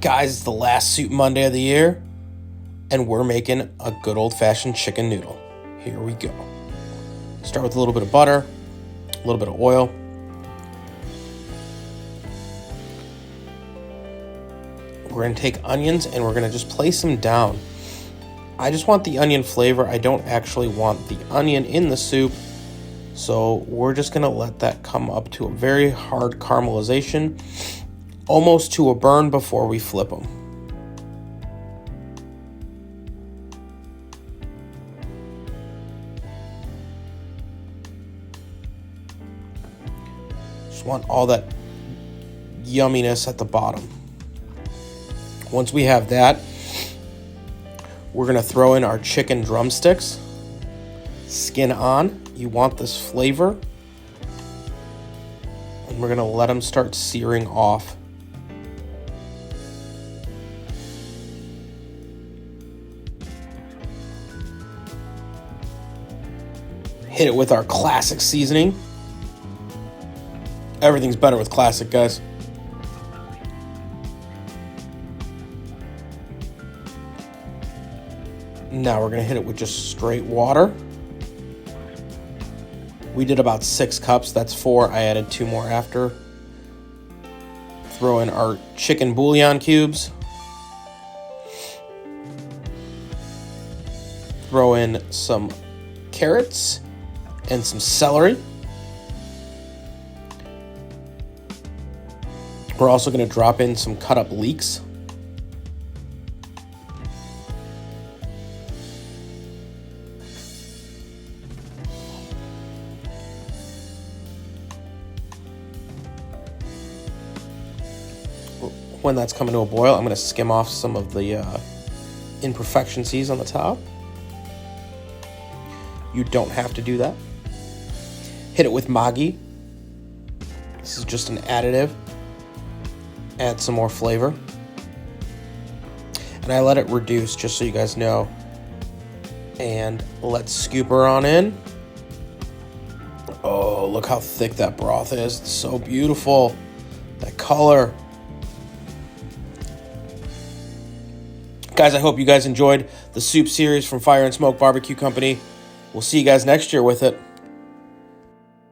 Guys, it's the last Soup Monday of the year, and we're making a good old-fashioned chicken noodle. Here we go. Start with a little bit of butter, a little bit of oil. We're going to take onions, and we're going to just place them down. I just want the onion flavor. I don't actually want the onion in the soup, so we're just going to let that come up to a very hard caramelization, almost to a burn before we flip them. Just want all that yumminess at the bottom. Once we have that, we're going to throw in our chicken drumsticks. Skin on. You want this flavor. And we're going to let them start searing off. Hit it with our classic seasoning. Everything's better with classic, guys. Now we're going to hit it with just straight water. We did about 6 cups. That's 4. I added 2 more after. Throw in our chicken bouillon cubes. Throw in some carrots and some celery. We're also going to drop in some cut up leeks. When that's coming to a boil, I'm going to skim off some of the imperfections on the top. You don't have to do that. Hit it with Maggi. This is just an additive. Add some more flavor. And I let it reduce just so you guys know. And let's scoop her on in. Oh, look how thick that broth is. It's so beautiful. That color. Guys, I hope you guys enjoyed the soup series from Fire and Smoke Barbecue Company. We'll see you guys next year with it.